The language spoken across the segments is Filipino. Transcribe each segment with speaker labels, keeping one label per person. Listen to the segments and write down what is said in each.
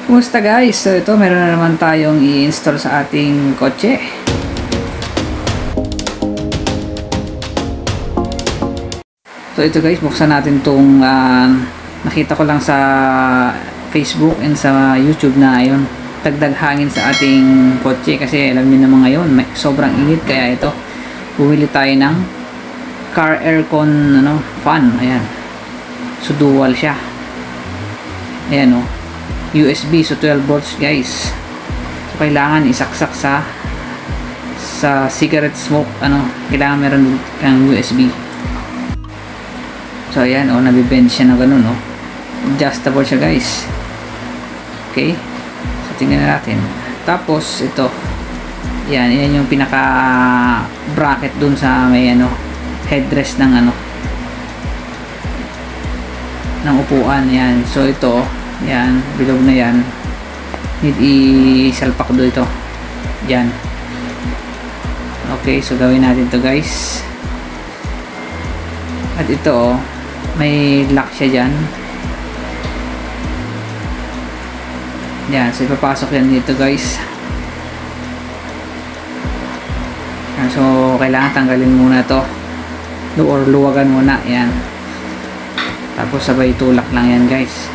Speaker 1: Kumusta guys? So ito, meron na naman tayong i-install sa ating kotse. So ito guys, buksan natin itong nakita ko lang sa Facebook and sa YouTube na yun, dagdag hangin sa ating kotse kasi alam niyo naman ngayon sobrang init, kaya ito bumili tayo ng car aircon fan. Ayan, so dual siya. Ayan o, USB, so 12 volts guys. So kailangan isaksak sa cigarette smoke, kailangan meron kang USB. So ayan o, nabibend siya na ganun o, adjustable siya guys. Okay, so tingnan natin. Tapos ito, yan yung pinaka bracket dun sa may headrest ng ng upuan. Yan, so ito yan, bilog na yan, need isalpak do ito. Yan, okay, so gawin natin to guys. At ito may lock siya dyan. Yan, so ipapasok yan dito guys. Yan, so kailangan tanggalin muna to or luwagan muna. Yan, tapos sabay tulak lang yan guys.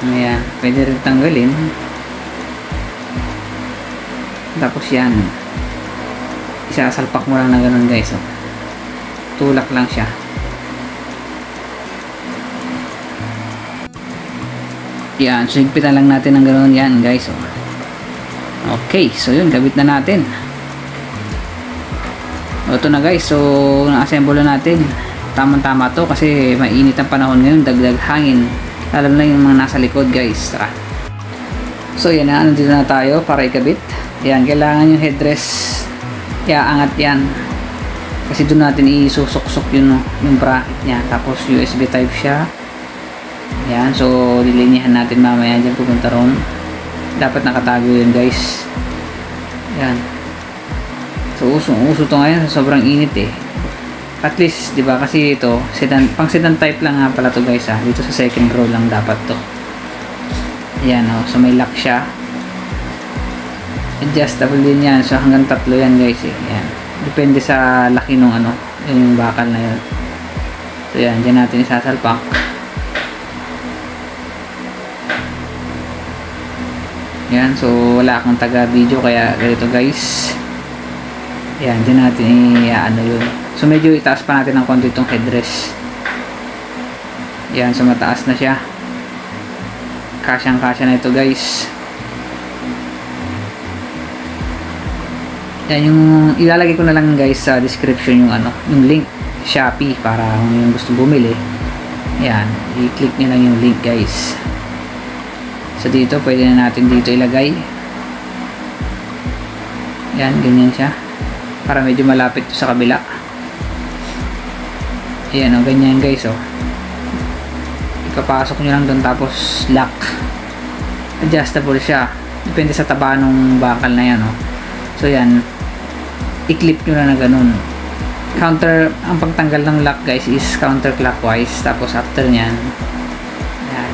Speaker 1: Ayan, pwede rin tanggalin. Tapos yan, isasalpak mo lang na ganun guys. Tulak lang siya. Yan, so higpitan lang natin ng ganun yan guys. Okay, so yun, kabit na natin. Ito na guys, so na-assemble na natin. Tama-tama to kasi mainit ang panahon ngayon, dagdag hangin, lalo na yung mga nasa likod guys. Tara. So yan na, nandito na tayo para ikabit. Yan, kailangan yung headrest iaangat yan kasi doon natin isusok-sok yung bracket nya. Tapos USB type siya. Yan, so lilinyahan natin mamaya dyan, pupunta ron. Dapat nakatago yun guys. Yan, so uso to ngayon, sobrang init at least, di ba, kasi ito sedan, pang sedan type lang nga pala to guys dito sa second row lang dapat to. Ayan so may lock siya, adjustable din yan, so hanggang 3 yan guys Ayan, depende sa laki nung yung bakal na yun. So yan, dyan natin isasalpak. Yan, so wala akong taga video kaya ganito guys. Yan, dyan natin yun. So medyo itaas pa natin ng konti itong headrest. Yan, so mataas na siya. Kasyang kasya na ito guys. Yan, yung ilalagay ko na lang guys sa description yung link Shopee para kung yung gusto bumili. Yan, i-click nyo lang yung link guys. So dito, pwede na natin dito ilagay. Yan, ganyan siya para medyo malapit to sa kabila. Ayan ganyan guys ipapasok nyo lang doon, tapos lock, adjustable siya, depende sa taba ng bakal na yan so yan, i-clip nyo na ganun. Ang pagtanggal ng lock guys is counterclockwise, tapos after nyan yan,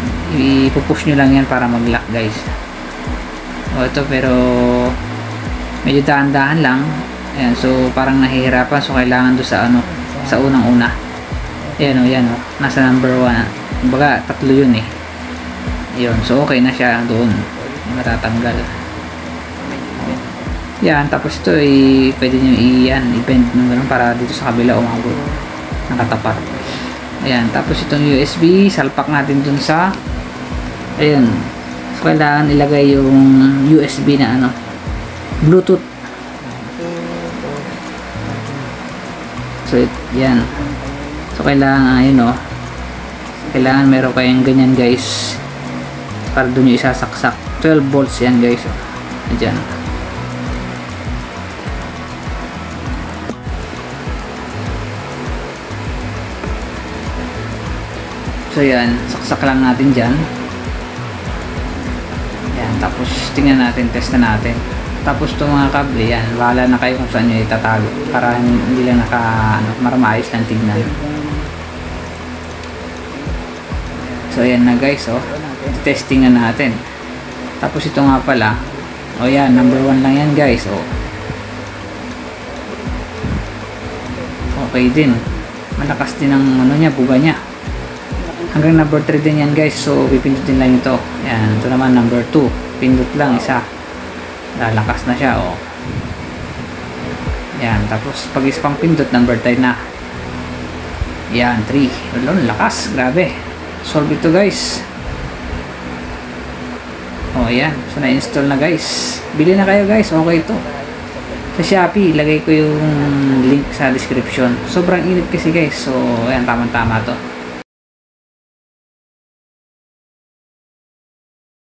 Speaker 1: ipupush nyo lang yan para mag lock guys. Ito pero medyo dahan-dahan lang. Ayan, so parang nahihirapan, so kailangan doon sa unang-una. Ayan nasa number 1. Kumbaga, 3 yun Yun, so okay na siya doon. Matatanggal. Yan, tapos ito pwede nyo i-bend ng ganun para dito sa kabila umabot. Nakatapat. Ayan, tapos itong USB, salpak natin dun sa ayan. So kailangan ilagay yung USB na Bluetooth. So yan, so kailangan kailangan meron kayong ganyan guys para doon yung isasaksak. 12 volts yan guys dyan. So yan, saksak lang natin dyan. Yan, tapos tingnan natin, test na natin. Tapos itong mga kable, yan, bahala na kayo kung saan nyo itatago para hindi lang maayos lang tignan. So ayan na guys, oh. Testing na natin. Tapos ito nga pala, oh yan, number 1 lang yan guys, oh. Okay din. Malakas din ang ano niya, buga niya. Hanggang number 3 din yan guys. So pipindutin lang ito. Yan, ito naman number 2. Pindot lang isa. Lalakas na siya, oh. Yan, tapos pag isa pang pindot, number 3 na. Yan, 3. Lalo, lakas, grabe. Solve ito guys. Oh, ayan. So na-install na guys. Bili na kayo guys. Okay ito. Sa Shopee, ilagay ko yung link sa description. Sobrang init kasi guys. So, ayan, tamang-tama to.